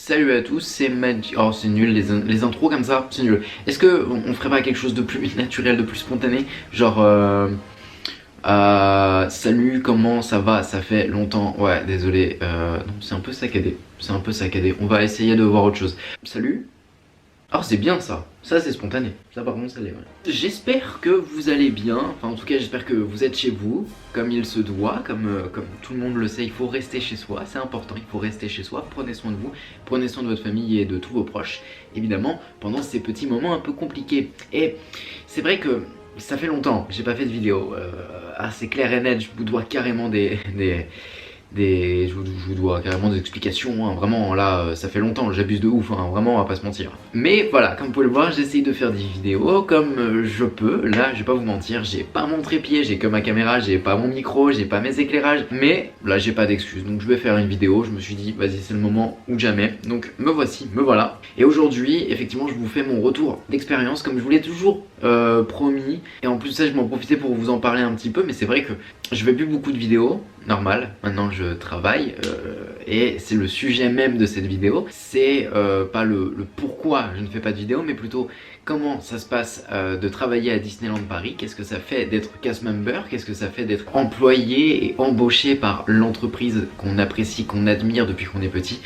Salut à tous, c'est Magic. Oh, c'est nul les intros comme ça, c'est nul. Est-ce que on ferait pas quelque chose de plus naturel, de plus spontané? Genre, salut, comment ça va? Ça fait longtemps. Ouais, désolé. Non, c'est un peu saccadé. C'est un peu saccadé. On va essayer de voir autre chose. Salut? Oh, c'est bien ça. Ça, c'est spontané. Ça, par contre, ça l'est. Ouais. J'espère que vous allez bien. Enfin, en tout cas, j'espère que vous êtes chez vous, comme il se doit, comme tout le monde le sait. Il faut rester chez soi. C'est important. Il faut rester chez soi. Prenez soin de vous. Prenez soin de votre famille et de tous vos proches. Évidemment, pendant ces petits moments un peu compliqués. Et c'est vrai que ça fait longtemps. J'ai pas fait de vidéo. C'est clair et net. Je vous dois carrément je vous dois carrément des explications, hein. Vraiment là ça fait longtemps, j'abuse de ouf, hein. Vraiment on va pas se mentir. Mais voilà, comme vous pouvez le voir, j'essaye de faire des vidéos comme je peux. Là je vais pas vous mentir, j'ai pas mon trépied, j'ai que ma caméra, j'ai pas mon micro, j'ai pas mes éclairages. Mais là j'ai pas d'excuses, donc je vais faire une vidéo. Je me suis dit vas-y, c'est le moment ou jamais. Donc me voici, me voilà. Et aujourd'hui effectivement je vous fais mon retour d'expérience comme je vous l'ai toujours promis. Et en plus de ça je m'en profitais pour vous en parler un petit peu. Mais c'est vrai que je fais plus beaucoup de vidéos, normal, maintenant je travaille et c'est le sujet même de cette vidéo. C'est pas le pourquoi je ne fais pas de vidéo, mais plutôt comment ça se passe de travailler à Disneyland Paris. Qu'est-ce que ça fait d'être cast member, qu'est-ce que ça fait d'être employé et embauché par l'entreprise qu'on apprécie, qu'on admire depuis qu'on est petit,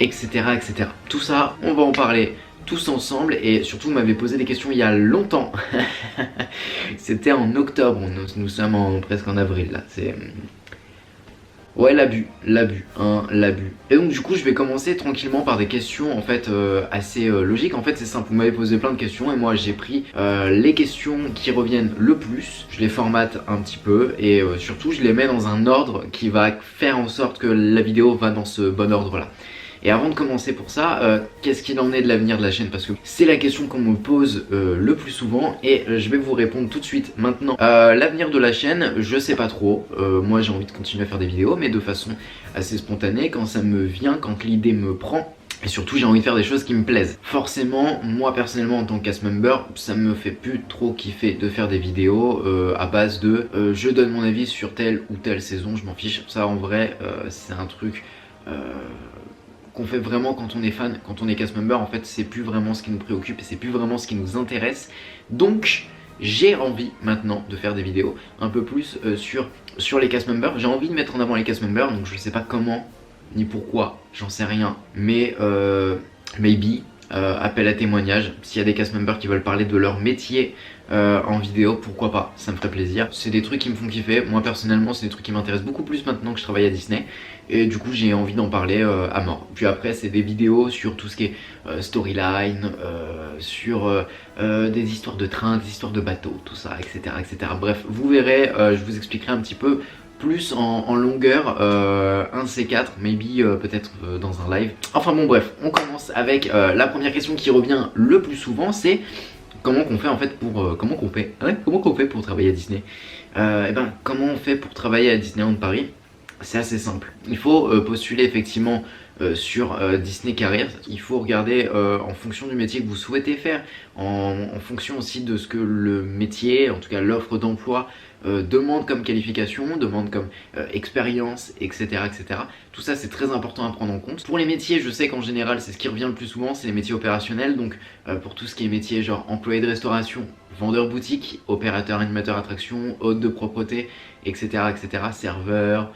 etc., etc. Tout ça, on va en parler tous ensemble. Et surtout vous m'avez posé des questions il y a longtemps. C'était en octobre, nous sommes presque en avril là, c'est... Ouais, l'abus. Et donc du coup je vais commencer tranquillement par des questions en fait assez logiques. En fait c'est simple, vous m'avez posé plein de questions et moi j'ai pris les questions qui reviennent le plus. Je les formate un petit peu et surtout je les mets dans un ordre qui va faire en sorte que la vidéo va dans ce bon ordre là. Et avant de commencer pour ça, qu'est-ce qu'il en est de l'avenir de la chaîne? Parce que c'est la question qu'on me pose le plus souvent et je vais vous répondre tout de suite maintenant. L'avenir de la chaîne, je sais pas trop. Moi j'ai envie de continuer à faire des vidéos mais de façon assez spontanée, quand ça me vient, quand l'idée me prend. Et surtout j'ai envie de faire des choses qui me plaisent. Forcément, moi personnellement en tant que cast member, ça me fait plus trop kiffer de faire des vidéos à base de je donne mon avis sur telle ou telle saison, je m'en fiche. Ça en vrai c'est un truc... qu'on fait vraiment quand on est fan, quand on est cast member. En fait c'est plus vraiment ce qui nous préoccupe et c'est plus vraiment ce qui nous intéresse. Donc j'ai envie maintenant de faire des vidéos un peu plus sur les cast members. J'ai envie de mettre en avant les cast members, donc je sais pas comment ni pourquoi, j'en sais rien. Mais maybe appel à témoignage, s'il y a des cast members qui veulent parler de leur métier en vidéo, pourquoi pas, ça me ferait plaisir. C'est des trucs qui me font kiffer, moi personnellement c'est des trucs qui m'intéressent beaucoup plus maintenant que je travaille à Disney. Et du coup j'ai envie d'en parler à mort. Puis après c'est des vidéos sur tout ce qui est storyline, sur des histoires de train, des histoires de bateaux, tout ça, etc., etc. Bref, vous verrez, je vous expliquerai un petit peu plus en longueur, un de ces quatre, maybe peut-être dans un live. Enfin bon bref, on commence avec la première question qui revient le plus souvent, c'est comment qu'on fait en fait pour comment qu'on fait pour travailler à Disney. Et ben comment on fait pour travailler à Disneyland Paris? C'est assez simple. Il faut postuler effectivement sur Disney Careers. Il faut regarder en fonction du métier que vous souhaitez faire, en fonction aussi de ce que le métier, en tout cas l'offre d'emploi, demande comme qualification, demande comme expérience, etc., etc. Tout ça c'est très important à prendre en compte. Pour les métiers, je sais qu'en général c'est ce qui revient le plus souvent, c'est les métiers opérationnels. Donc pour tout ce qui est métier genre employé de restauration, vendeur boutique, opérateur animateur attraction, hôte de propreté, etc., etc., serveur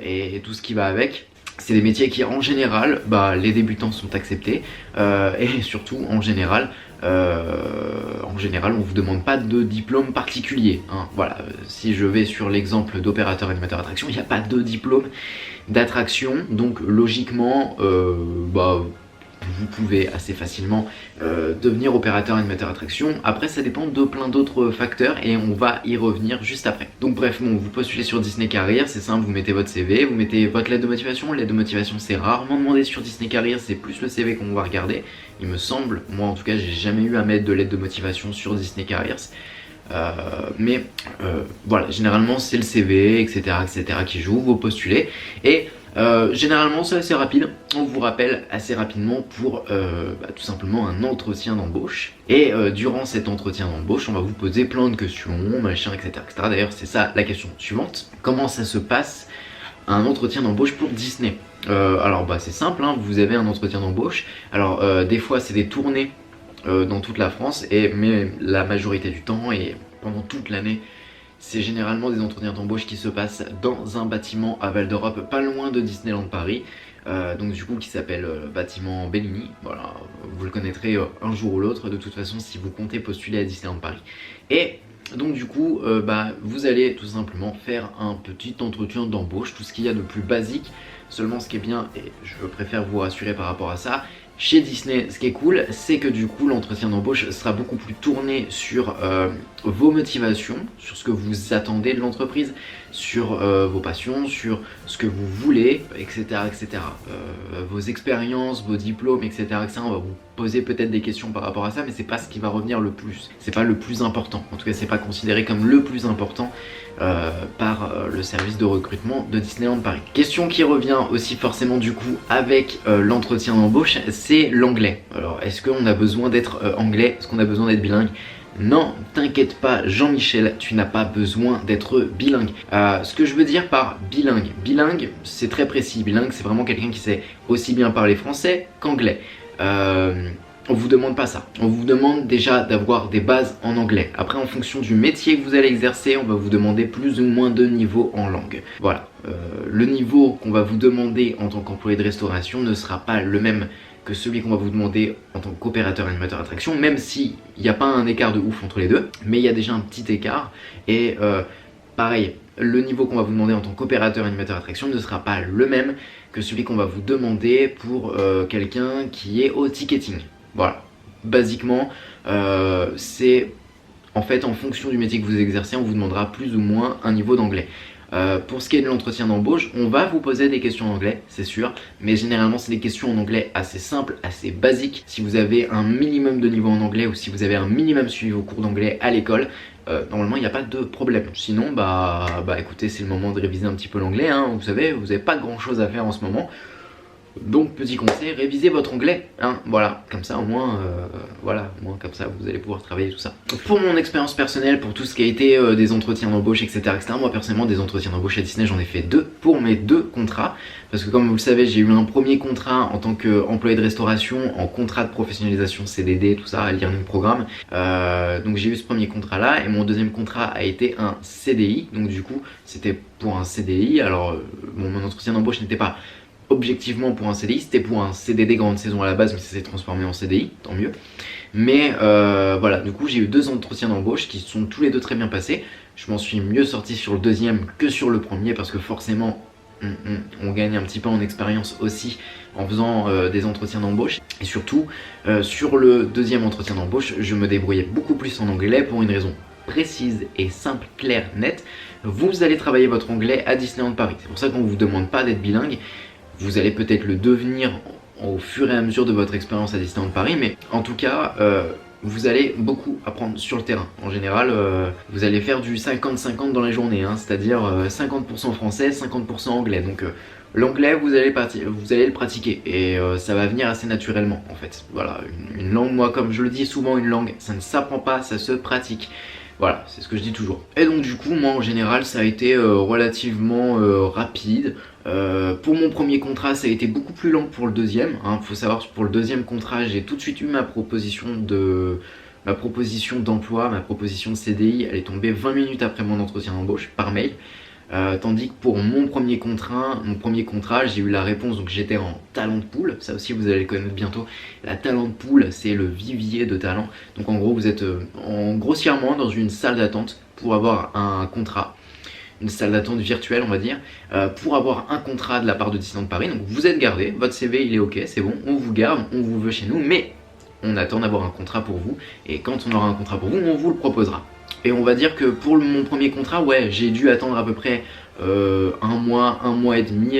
et tout ce qui va avec. C'est des métiers qui en général, les débutants sont acceptés et surtout en général on vous demande pas de diplôme particulier, hein. Voilà, si je vais sur l'exemple d'opérateur animateur attraction, il n'y a pas de diplôme d'attraction, donc logiquement vous pouvez assez facilement devenir opérateur animateur attraction. Après ça dépend de plein d'autres facteurs et on va y revenir juste après. Donc bref, bon, vous postulez sur Disney Careers, c'est simple, vous mettez votre CV, vous mettez votre lettre de motivation. L'aide de motivation c'est rarement demandé sur Disney Careers, c'est plus le CV qu'on va regarder, il me semble. Moi en tout cas j'ai jamais eu à mettre de lettre de motivation sur Disney Careers. Mais voilà, généralement c'est le CV, etc., etc. qui joue, vous postulez et généralement c'est assez rapide, on vous rappelle assez rapidement pour tout simplement un entretien d'embauche. Et durant cet entretien d'embauche on va vous poser plein de questions, machin, etc., etc. D'ailleurs c'est ça la question suivante, comment ça se passe un entretien d'embauche pour Disney? Alors bah c'est simple, hein, vous avez un entretien d'embauche. Alors des fois c'est des tournées dans toute la France, mais la majorité du temps et pendant toute l'année, c'est généralement des entretiens d'embauche qui se passent dans un bâtiment à Val d'Europe, pas loin de Disneyland Paris. Donc du coup qui s'appelle bâtiment Bellini. Voilà, vous le connaîtrez un jour ou l'autre de toute façon si vous comptez postuler à Disneyland Paris. Et donc du coup vous allez tout simplement faire un petit entretien d'embauche, tout ce qu'il y a de plus basique. Seulement ce qui est bien, et je préfère vous rassurer par rapport à ça, chez Disney, ce qui est cool, c'est que du coup l'entretien d'embauche sera beaucoup plus tourné sur vos motivations, sur ce que vous attendez de l'entreprise, sur vos passions, sur ce que vous voulez, etc. etc. Vos expériences, vos diplômes, etc., etc. On va vous poser peut-être des questions par rapport à ça, mais c'est pas ce qui va revenir le plus. C'est pas le plus important. En tout cas, c'est pas considéré comme le plus important par le service de recrutement de Disneyland Paris. Question qui revient aussi forcément du coup avec l'entretien d'embauche, c'est l'anglais. Alors, est-ce qu'on a besoin d'être anglais? Est-ce qu'on a besoin d'être bilingue? Non, t'inquiète pas Jean-Michel, tu n'as pas besoin d'être bilingue. Ce que je veux dire par bilingue c'est très précis. Bilingue c'est vraiment quelqu'un qui sait aussi bien parler français qu'anglais. On vous demande pas ça. On vous demande déjà d'avoir des bases en anglais. Après, en fonction du métier que vous allez exercer, on va vous demander plus ou moins de niveaux en langue. Voilà. Le niveau qu'on va vous demander en tant qu'employé de restauration ne sera pas le même que celui qu'on va vous demander en tant qu'opérateur animateur attraction, même s'il n'y a pas un écart de ouf entre les deux, mais il y a déjà un petit écart. Et pareil, le niveau qu'on va vous demander en tant qu'opérateur animateur attraction ne sera pas le même que celui qu'on va vous demander pour quelqu'un qui est au ticketing. Voilà, basiquement, c'est en fait en fonction du métier que vous exercez, on vous demandera plus ou moins un niveau d'anglais. Pour ce qui est de l'entretien d'embauche, on va vous poser des questions en anglais, c'est sûr, mais généralement c'est des questions en anglais assez simples, assez basiques. Si vous avez un minimum de niveau en anglais ou si vous avez un minimum suivi vos cours d'anglais à l'école, normalement il n'y a pas de problème. Sinon, bah écoutez, c'est le moment de réviser un petit peu l'anglais, hein. Vous savez, vous n'avez pas grand chose à faire en ce moment. Donc petit conseil, révisez votre anglais, hein, voilà, comme ça au moins, au moins comme ça vous allez pouvoir travailler tout ça. Pour mon expérience personnelle, pour tout ce qui a été des entretiens d'embauche, etc., etc., moi personnellement des entretiens d'embauche à Disney j'en ai fait 2 pour mes 2 contrats, parce que comme vous le savez j'ai eu un premier contrat en tant qu'employé de restauration, en contrat de professionnalisation CDD, tout ça, à learning programme, donc j'ai eu ce premier contrat là, et mon deuxième contrat a été un CDI, donc du coup c'était pour un CDI, alors bon, mon entretien d'embauche n'était pas objectivement pour un CDI, c'était pour un CDD grande saison à la base, mais ça s'est transformé en CDI, tant mieux. Mais voilà, du coup j'ai eu 2 entretiens d'embauche qui sont tous les 2 très bien passés. Je m'en suis mieux sorti sur le deuxième que sur le premier parce que forcément on gagne un petit peu en expérience aussi en faisant des entretiens d'embauche. Et surtout sur le deuxième entretien d'embauche, je me débrouillais beaucoup plus en anglais pour une raison précise et simple, claire, nette. Vous allez travailler votre anglais à Disneyland Paris. C'est pour ça qu'on ne vous demande pas d'être bilingue. Vous allez peut-être le devenir au fur et à mesure de votre expérience à Disneyland Paris, mais en tout cas, vous allez beaucoup apprendre sur le terrain. En général, vous allez faire du 50-50 dans la journée, hein, c'est-à-dire 50% français, 50% anglais. Donc l'anglais, vous allez le pratiquer et ça va venir assez naturellement en fait. Voilà, une langue, moi comme je le dis souvent, une langue, ça ne s'apprend pas, ça se pratique. Voilà, c'est ce que je dis toujours. Et donc du coup, moi en général, ça a été relativement rapide. Pour mon premier contrat, ça a été beaucoup plus lent que pour le deuxième. Faut savoir que pour le deuxième contrat, j'ai tout de suite eu ma proposition d'emploi, ma proposition de CDI. Elle est tombée 20 minutes après mon entretien d'embauche par mail. Tandis que pour mon premier contrat, j'ai eu la réponse, donc j'étais en talent de pool, ça aussi vous allez le connaître bientôt. La talent de pool, c'est le vivier de talent. Donc en gros, vous êtes grossièrement dans une salle d'attente pour avoir un contrat. Une salle d'attente virtuelle on va dire, pour avoir un contrat de la part de Disneyland Paris. Donc vous êtes gardé, votre CV il est ok, c'est bon, on vous garde, on vous veut chez nous, mais on attend d'avoir un contrat pour vous, et quand on aura un contrat pour vous, on vous le proposera. Et on va dire que pour mon premier contrat, ouais, j'ai dû attendre à peu près un mois et demi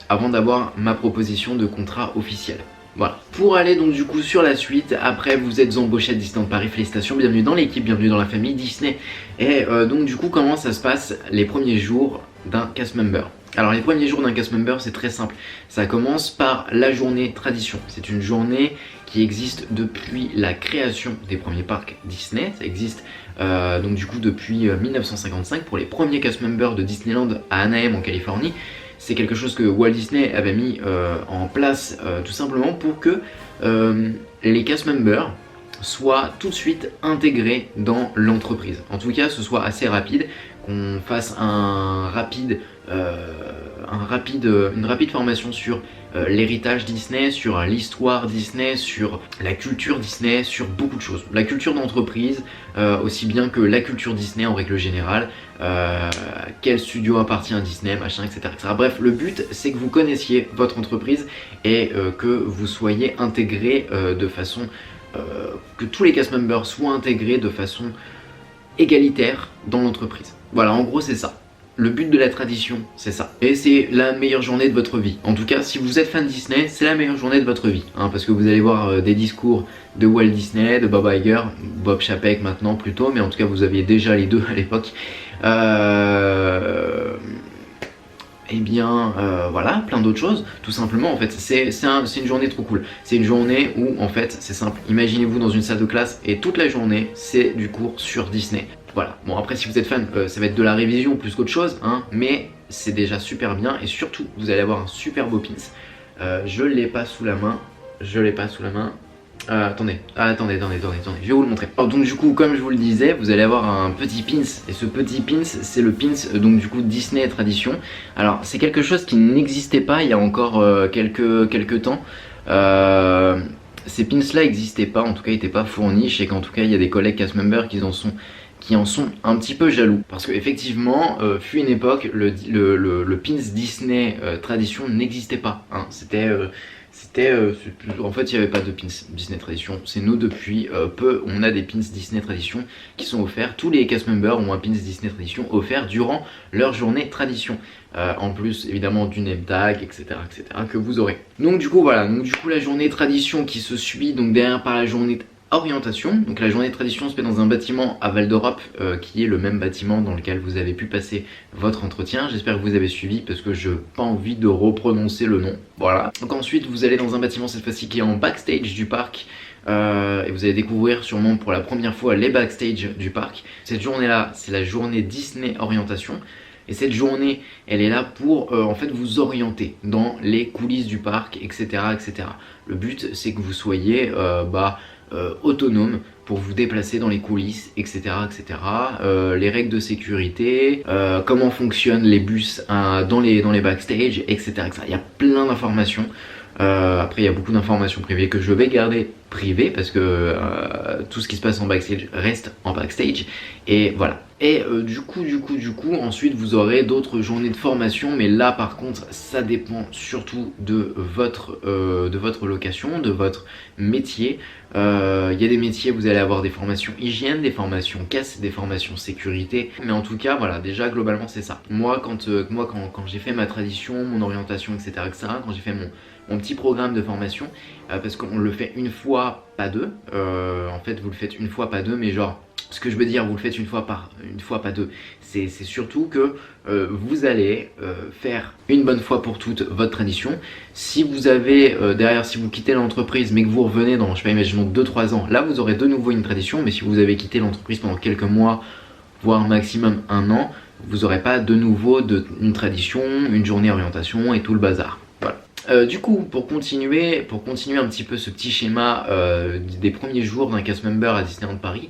avant d'avoir ma proposition de contrat officiel. Voilà. Pour aller donc du coup sur la suite, après vous êtes embauché à Disneyland Paris, félicitations, bienvenue dans l'équipe, bienvenue dans la famille Disney. Et donc du coup comment ça se passe les premiers jours d'un cast member? Alors les premiers jours d'un cast member c'est très simple, ça commence par la journée tradition. C'est une journée qui existe depuis la création des premiers parcs Disney, ça existe donc du coup depuis 1955 pour les premiers cast members de Disneyland à Anaheim en Californie. c'est quelque chose que Walt Disney avait mis en place tout simplement pour que les cast members soient tout de suite intégrés dans l'entreprise. En tout cas, ce soit assez rapide, qu'on fasse une rapide formation sur l'héritage Disney, sur l'histoire Disney, sur la culture Disney, sur beaucoup de choses. La culture d'entreprise, aussi bien que la culture Disney en règle générale, quel studio appartient à Disney, machin, etc. etc. Bref, le but c'est que vous connaissiez votre entreprise et que vous soyez intégrés de façon... que tous les cast members soient intégrés de façon égalitaire dans l'entreprise. Voilà, en gros c'est ça. Le but de la tradition, c'est ça. Et c'est la meilleure journée de votre vie. En tout cas, si vous êtes fan de Disney, c'est la meilleure journée de votre vie. Hein, parce que vous allez voir des discours de Walt Disney, de Bob Iger, Bob Chapek maintenant plutôt, mais en tout cas vous aviez déjà les deux à l'époque. Voilà, plein d'autres choses, tout simplement en fait, c'est une journée trop cool. C'est une journée où en fait, c'est simple, imaginez-vous dans une salle de classe et toute la journée, c'est du cours sur Disney. Voilà, bon après si vous êtes fan, ça va être de la révision plus qu'autre chose, hein, mais c'est déjà super bien et surtout, vous allez avoir un super beau pins. Je l'ai pas sous la main, attendez, je vais vous le montrer. Alors, donc du coup, comme je vous le disais, vous allez avoir un petit pins, et ce petit pins, c'est le pins donc du coup Disney Tradition. Alors c'est quelque chose qui n'existait pas il y a encore quelques temps. Ces pins là n'existaient pas, en tout cas ils n'étaient pas fournis. Je sais qu'en tout cas il y a des collègues cast members qui en sont un petit peu jaloux. Parce qu'effectivement, fut une époque, le pins Disney Tradition n'existait pas. Hein. En fait, il n'y avait pas de pins Disney Tradition. C'est nous, depuis peu, on a des pins Disney Tradition qui sont offerts. Tous les cast members ont un pins Disney Tradition offert durant leur journée Tradition. En plus, évidemment, du name tag, etc., que vous aurez. Donc, du coup, voilà. Donc, du coup, la journée Tradition qui se suit donc derrière par la journée orientation. Donc la journée de tradition se fait dans un bâtiment à Val d'Europe qui est le même bâtiment dans lequel vous avez pu passer votre entretien. J'espère que vous avez suivi parce que je n'ai pas envie de reprononcer le nom. Voilà. Donc ensuite vous allez dans un bâtiment cette fois-ci qui est en backstage du parc et vous allez découvrir sûrement pour la première fois les backstage du parc. Cette journée là c'est la journée Disney orientation. Et cette journée, elle est là pour en fait vous orienter dans les coulisses du parc, etc., etc. Le but, c'est que vous soyez autonome pour vous déplacer dans les coulisses, etc., etc. Les règles de sécurité, comment fonctionnent les bus dans les backstage, etc., etc. Il y a plein d'informations. Après il y a beaucoup d'informations privées que je vais garder privées parce que tout ce qui se passe en backstage reste en backstage et voilà. Et du coup ensuite vous aurez d'autres journées de formation, mais là par contre ça dépend surtout de votre location, de votre métier. Il y a des métiers, vous allez avoir des formations hygiène, des formations caisse, des formations sécurité, mais en tout cas voilà, déjà globalement c'est ça. Moi quand j'ai fait ma tradition, mon orientation, etc., quand j'ai fait mon petit programme de formation, parce qu'on le fait une fois, pas deux, en fait vous le faites une fois, pas deux, mais genre, ce que je veux dire, vous le faites une fois, pas deux, c'est surtout que vous allez faire une bonne fois pour toutes votre tradition. Si vous avez derrière, si vous quittez l'entreprise mais que vous revenez dans, je sais pas, imaginons 2-3 ans, là vous aurez de nouveau une tradition, mais si vous avez quitté l'entreprise pendant quelques mois, voire maximum 1 an, vous n'aurez pas de nouveau une tradition, une journée orientation et tout le bazar. Voilà. Du coup, pour continuer un petit peu ce petit schéma des premiers jours d'un cast member à Disneyland Paris,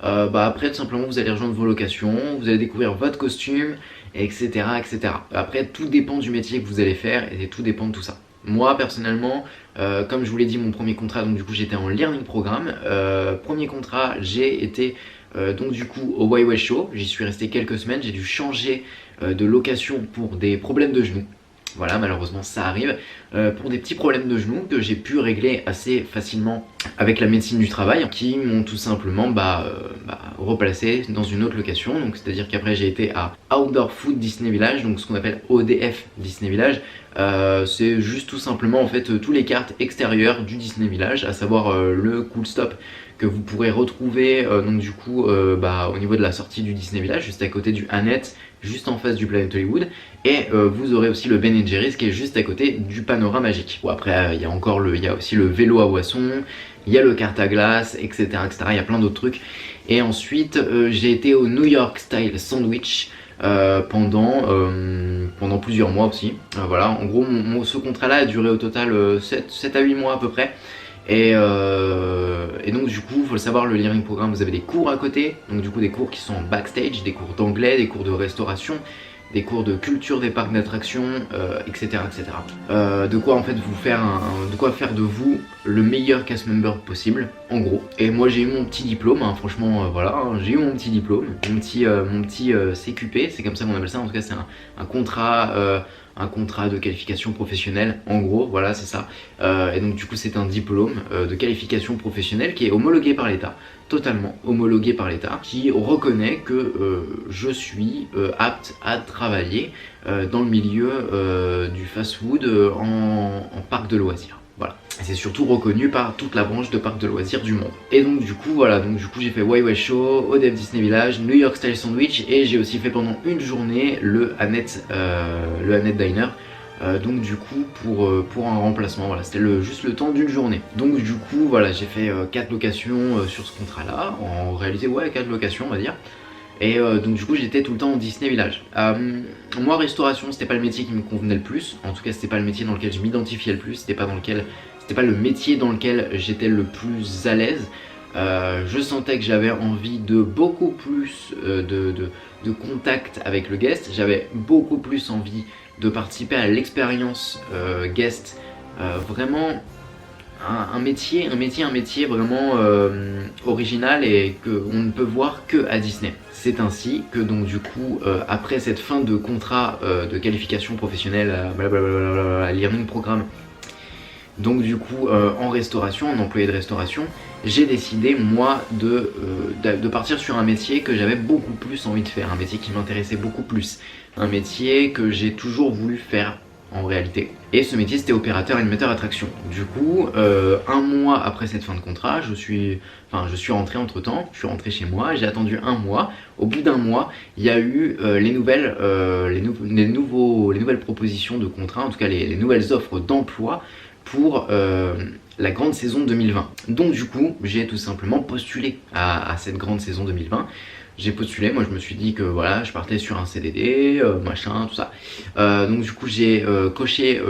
après tout simplement vous allez rejoindre vos locations, vous allez découvrir votre costume, etc., etc. Après tout dépend du métier que vous allez faire et tout dépend de tout ça. Moi personnellement, comme je vous l'ai dit, mon premier contrat, donc du coup j'étais en learning programme. Premier contrat, j'ai été donc du coup au Wild West Show, j'y suis resté quelques semaines, j'ai dû changer de location pour des problèmes de genoux. Voilà, malheureusement ça arrive, pour des petits problèmes de genoux que j'ai pu régler assez facilement avec la médecine du travail, qui m'ont tout simplement replacé dans une autre location. Donc c'est à dire qu'après j'ai été à Outdoor Food Disney Village, donc ce qu'on appelle ODF Disney Village. C'est juste tout simplement en fait tous les cartes extérieures du Disney Village, à savoir le Cool Stop que vous pourrez retrouver donc du coup au niveau de la sortie du Disney Village, juste à côté du Annette, juste en face du Planet Hollywood, et vous aurez aussi le Ben & Jerry's qui est juste à côté du Panorama Magique. Bon, après il y a aussi le vélo à boisson, il y a le kart à glace, etc., etc. Il y a plein d'autres trucs. Et ensuite j'ai été au New York Style Sandwich. pendant plusieurs mois aussi. Voilà, en gros ce contrat là a duré au total 7 à 8 mois à peu près. Et donc du coup, faut le savoir, le learning programme, vous avez des cours à côté, donc du coup des cours qui sont en backstage, des cours d'anglais, des cours de restauration, des cours de culture des parcs d'attractions, etc. etc. De quoi en fait de quoi faire de vous le meilleur cast member possible, en gros. Et moi j'ai eu mon petit diplôme, hein, franchement voilà, hein, j'ai eu mon petit diplôme, mon petit CQP, c'est comme ça qu'on appelle ça, en tout cas c'est un contrat de qualification professionnelle, en gros, voilà c'est ça. Et donc du coup c'est un diplôme de qualification professionnelle qui est homologué par l'État, totalement homologué par l'État, qui reconnaît que je suis apte à travailler dans le milieu du fast-food en parc de loisirs. Voilà. C'est surtout reconnu par toute la branche de parcs de loisirs du monde. Et donc du coup voilà, donc du coup j'ai fait Wai Wai Show, Odef Disney Village, New York Style Sandwich et j'ai aussi fait pendant une journée le Annette Diner. Donc du coup pour un remplacement, voilà, c'était juste le temps d'une journée. Donc du coup voilà, j'ai fait 4 locations sur ce contrat là, en réalité ouais 4 locations on va dire. Et donc du coup j'étais tout le temps au Disney Village. Moi restauration c'était pas le métier qui me convenait le plus, en tout cas c'était pas le métier dans lequel je m'identifiais le plus, c'était pas le métier dans lequel j'étais le plus à l'aise. Je sentais que j'avais envie de beaucoup plus de contact avec le guest, j'avais beaucoup plus envie de participer à l'expérience guest, vraiment un métier vraiment original et qu'on ne peut voir que à Disney. C'est ainsi que donc du coup après cette fin de contrat de qualification professionnelle, learning programme, donc du coup en restauration, en employé de restauration, j'ai décidé moi de partir sur un métier que j'avais beaucoup plus envie de faire, un métier qui m'intéressait beaucoup plus, un métier que j'ai toujours voulu faire en réalité. Et ce métier c'était opérateur animateur attraction. Du coup, un mois après cette fin de contrat, je suis rentré entre temps, je suis rentré chez moi, j'ai attendu un mois. Au bout d'un mois, il y a eu les nouvelles propositions de contrat, en tout cas les nouvelles offres d'emploi pour la grande saison 2020. Donc du coup, j'ai tout simplement postulé à cette grande saison 2020. J'ai postulé, moi je me suis dit que voilà, je partais sur un CDD, machin, tout ça. Donc du coup j'ai coché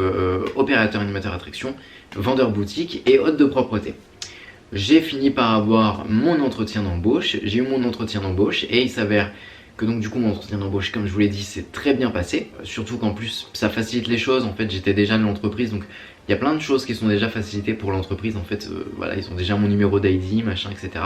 opérateur animateur attraction, vendeur boutique et hôte de propreté. J'ai fini par avoir mon entretien d'embauche, j'ai eu mon entretien d'embauche et il s'avère que donc du coup mon entretien d'embauche, comme je vous l'ai dit, s'est très bien passé. Surtout qu'en plus ça facilite les choses, en fait j'étais déjà de l'entreprise, donc il y a plein de choses qui sont déjà facilitées pour l'entreprise. En fait voilà, ils ont déjà mon numéro d'ID, machin, etc.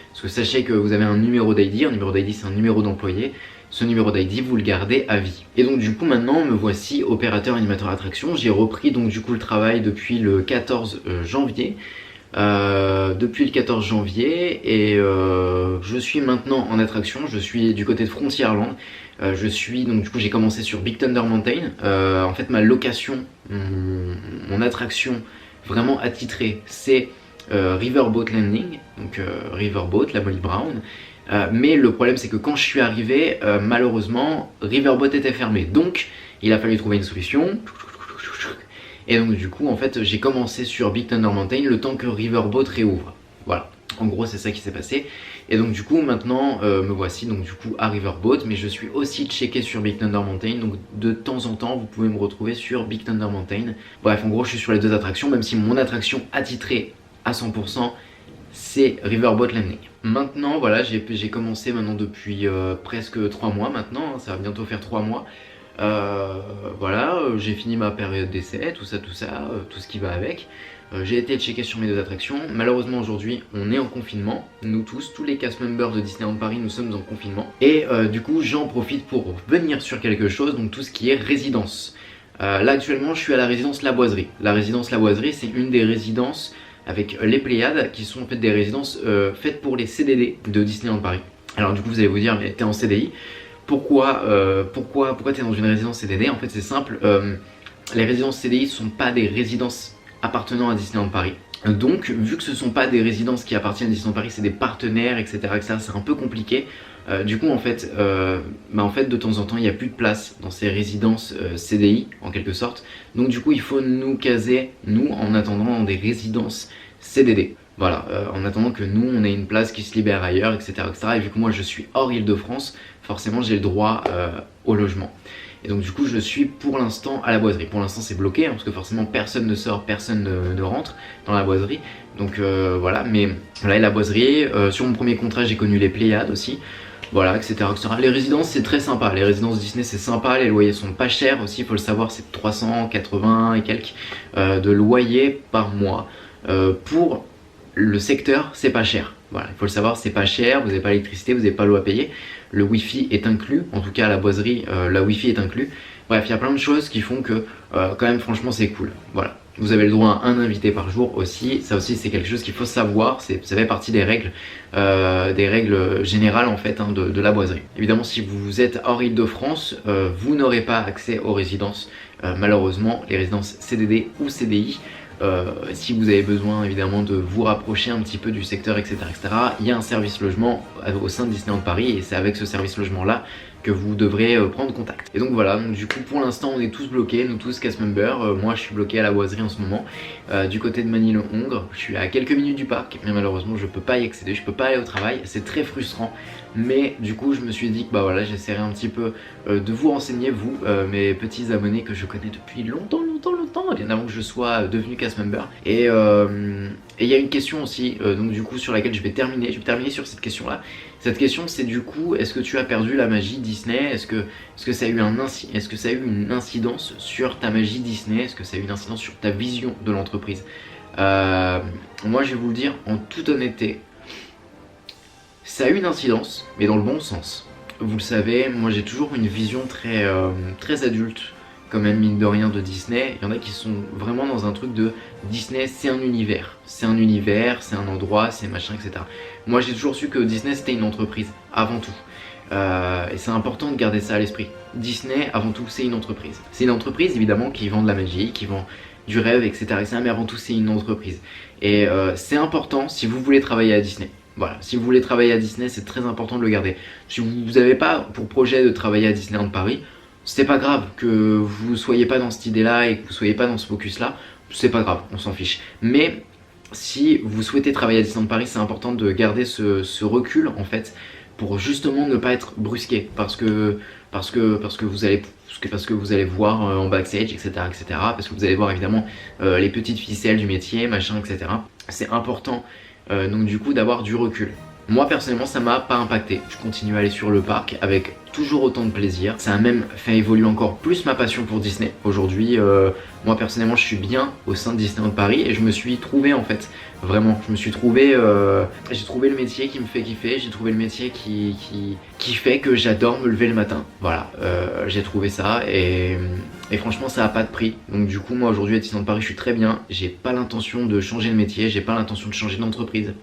Parce que sachez que vous avez un numéro d'ID c'est un numéro d'employé. Ce numéro d'ID vous le gardez à vie. Et donc du coup maintenant me voici opérateur animateur attraction. J'ai repris donc du coup le travail depuis le 14 janvier. Et je suis maintenant en attraction, je suis du côté de Frontierland. Donc du coup j'ai commencé sur Big Thunder Mountain. En fait ma location, mon attraction vraiment attitrée, c'est Riverboat Landing, donc Riverboat, la Molly Brown. Mais le problème c'est que quand je suis arrivé, malheureusement Riverboat était fermé, donc il a fallu trouver une solution. Et donc du coup en fait j'ai commencé sur Big Thunder Mountain le temps que Riverboat réouvre. Voilà, en gros c'est ça qui s'est passé. Et donc du coup maintenant me voici donc du coup à Riverboat, mais je suis aussi checké sur Big Thunder Mountain, donc de temps en temps vous pouvez me retrouver sur Big Thunder Mountain. Bref, en gros je suis sur les deux attractions, même si mon attraction attitrée à 100% c'est Riverboat Landing. Maintenant voilà, j'ai commencé maintenant depuis presque 3 mois maintenant, hein, ça va bientôt faire 3 mois. Voilà, j'ai fini ma période d'essai, tout ça, tout ce qui va avec. J'ai été checké sur mes deux attractions. Malheureusement aujourd'hui on est en confinement, nous tous les cast members de Disneyland Paris nous sommes en confinement. Et du coup j'en profite pour venir sur quelque chose, donc tout ce qui est résidence. Là actuellement je suis à la résidence La Boiserie. La résidence La Boiserie c'est une des résidences avec les Pléiades qui sont en fait des résidences faites pour les CDD de Disneyland Paris. Alors du coup vous allez vous dire mais t'es en CDI, pourquoi t'es dans une résidence CDD? En fait c'est simple, les résidences CDI ne sont pas des résidences appartenant à Disneyland Paris. Donc vu que ce ne sont pas des résidences qui appartiennent à Disneyland Paris, c'est des partenaires, etc. c'est un peu compliqué. Du coup en fait de temps en temps il n'y a plus de place dans ces résidences CDI en quelque sorte. Donc du coup il faut nous caser, nous en attendant, dans des résidences CDD. Voilà, en attendant que nous on ait une place qui se libère ailleurs, etc. etc. Et vu que moi je suis hors Île-de-France, forcément j'ai le droit au logement. Et donc du coup je suis pour l'instant à la boiserie. Pour l'instant c'est bloqué, hein, parce que forcément personne ne sort, personne ne rentre dans la boiserie. Donc voilà, mais là la boiserie, sur mon premier contrat j'ai connu les Pléiades aussi. Voilà, etc., etc. Les résidences c'est très sympa, les résidences Disney c'est sympa, les loyers sont pas chers aussi, il faut le savoir, c'est 380 et quelques de loyer par mois. Pour le secteur c'est pas cher, voilà, il faut le savoir, c'est pas cher, vous n'avez pas l'électricité, vous n'avez pas l'eau à payer, le wifi est inclus, en tout cas à la boiserie la wifi est inclus. Bref, il y a plein de choses qui font que quand même franchement c'est cool, voilà. Vous avez le droit à un invité par jour aussi, ça aussi c'est quelque chose qu'il faut savoir, ça fait partie des règles générales en fait, hein, de la boiserie. Évidemment si vous êtes hors Île-de-France, vous n'aurez pas accès aux résidences, malheureusement, les résidences CDD ou CDI. Si vous avez besoin évidemment de vous rapprocher un petit peu du secteur, etc., etc., il y a un service logement au sein de Disneyland Paris et c'est avec ce service logement là que vous devrez prendre contact. Et donc voilà, donc du coup pour l'instant on est tous bloqués, nous tous cast members. Moi je suis bloqué à la boiserie en ce moment, du côté de Manille-le-Hongre. Je suis à quelques minutes du parc, mais malheureusement je peux pas y accéder, je peux pas aller au travail, c'est très frustrant. Mais du coup je me suis dit que bah voilà, j'essaierai un petit peu de vous renseigner, vous, mes petits abonnés que je connais depuis longtemps, bien avant que je sois devenu cast member. Et il y a une question aussi, donc du coup sur laquelle je vais terminer sur cette question là. Cette question c'est du coup, est-ce que tu as perdu la magie Disney? Est-ce que ça a eu une incidence sur ta magie Disney? Est-ce que ça a eu une incidence sur ta vision de l'entreprise? Moi je vais vous le dire en toute honnêteté, ça a eu une incidence, mais dans le bon sens. Vous le savez, moi j'ai toujours une vision très adulte, quand même mine de rien, de Disney. Il y en a qui sont vraiment dans un truc de Disney, c'est un univers, c'est un endroit, c'est machin, etc. Moi j'ai toujours su que Disney c'était une entreprise, avant tout. Et c'est important de garder ça à l'esprit. Disney, avant tout, c'est une entreprise. C'est une entreprise évidemment qui vend de la magie, qui vend du rêve, etc. Mais avant tout, c'est une entreprise. Et c'est important si vous voulez travailler à Disney. Voilà, si vous voulez travailler à Disney, c'est très important de le garder. Si vous n'avez pas pour projet de travailler à Disneyland Paris, c'est pas grave que vous soyez pas dans cette idée-là et que vous soyez pas dans ce focus-là, c'est pas grave, on s'en fiche. Mais si vous souhaitez travailler à Disneyland Paris, c'est important de garder ce recul en fait, pour justement ne pas être brusqué, parce que vous allez voir en backstage, etc., etc., parce que vous allez voir évidemment les petites ficelles du métier, machin, etc. C'est important donc du coup d'avoir du recul. Moi personnellement ça m'a pas impacté, je continue à aller sur le parc avec toujours autant de plaisir. Ça a même fait évoluer encore plus ma passion pour Disney. Aujourd'hui moi personnellement je suis bien au sein de Disneyland Paris et je me suis trouvé en fait, vraiment, je me suis trouvé, j'ai trouvé le métier qui me fait kiffer, j'ai trouvé le métier qui fait que j'adore me lever le matin. Voilà, j'ai trouvé ça et franchement ça a pas de prix. Donc du coup moi aujourd'hui à Disneyland Paris je suis très bien, j'ai pas l'intention de changer de métier, j'ai pas l'intention de changer d'entreprise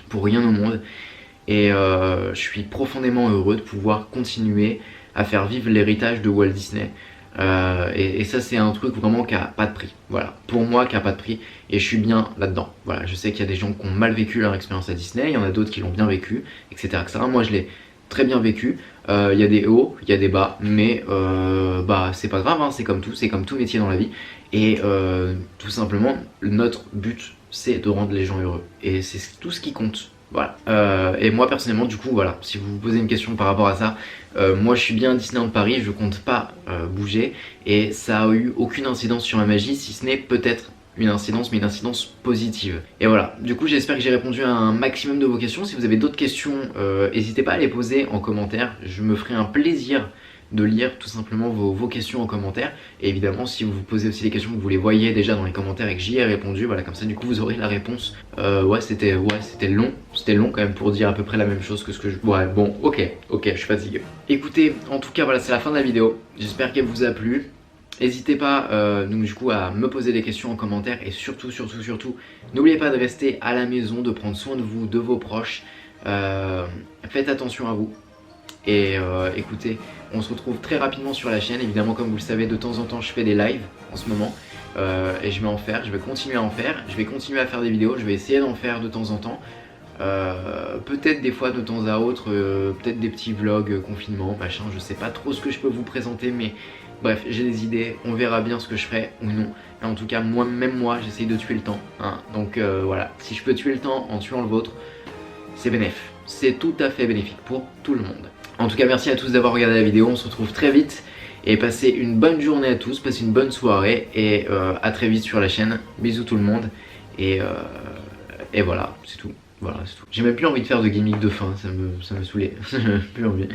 pour rien au monde et je suis profondément heureux de pouvoir continuer à faire vivre l'héritage de Walt Disney et ça c'est un truc vraiment qui a pas de prix, voilà, pour moi qui a pas de prix et je suis bien là-dedans. Voilà, je sais qu'il y a des gens qui ont mal vécu leur expérience à Disney, il y en a d'autres qui l'ont bien vécu, etc., etc. Moi je l'ai très bien vécu, il y a des hauts, il y a des bas, mais bah c'est pas grave, hein, c'est comme tout métier dans la vie et tout simplement notre but c'est de rendre les gens heureux et c'est tout ce qui compte. Voilà. Et moi personnellement du coup voilà, si vous vous posez une question par rapport à ça, moi je suis bien à Disneyland Paris, je compte pas bouger et ça a eu aucune incidence sur ma magie, si ce n'est peut-être une incidence, mais une incidence positive. Et voilà, du coup j'espère que j'ai répondu à un maximum de vos questions. Si vous avez d'autres questions, n'hésitez pas à les poser en commentaire, je me ferai un plaisir de lire tout simplement vos questions en commentaire. Et évidemment si vous vous posez aussi des questions que vous les voyez déjà dans les commentaires et que j'y ai répondu, voilà, comme ça du coup vous aurez la réponse. Ouais c'était long quand même pour dire à peu près la même chose que ce que je... Ouais bon ok, je suis fatigué. Écoutez, en tout cas voilà, c'est la fin de la vidéo, j'espère qu'elle vous a plu. N'hésitez pas donc du coup à me poser des questions en commentaire et surtout n'oubliez pas de rester à la maison, de prendre soin de vous, de vos proches, faites attention à vous. Et écoutez, on se retrouve très rapidement sur la chaîne. Évidemment comme vous le savez, de temps en temps je fais des lives en ce moment et je vais en faire, je vais continuer à en faire, je vais continuer à faire des vidéos, je vais essayer d'en faire de temps en temps. Peut-être des fois de temps à autre, peut-être des petits vlogs, confinement, machin, je sais pas trop ce que je peux vous présenter, mais bref, j'ai des idées, on verra bien ce que je ferai ou non. Mais en tout cas, même moi, j'essaye de tuer le temps, hein. Donc voilà, si je peux tuer le temps en tuant le vôtre, c'est bénéf. C'est tout à fait bénéfique pour tout le monde. En tout cas, merci à tous d'avoir regardé la vidéo, on se retrouve très vite. Et passez une bonne journée à tous, passez une bonne soirée et à très vite sur la chaîne. Bisous tout le monde et voilà, c'est tout. Voilà, c'est tout. J'ai même plus envie de faire de gimmick de fin, ça me saoulait. J'ai plus envie.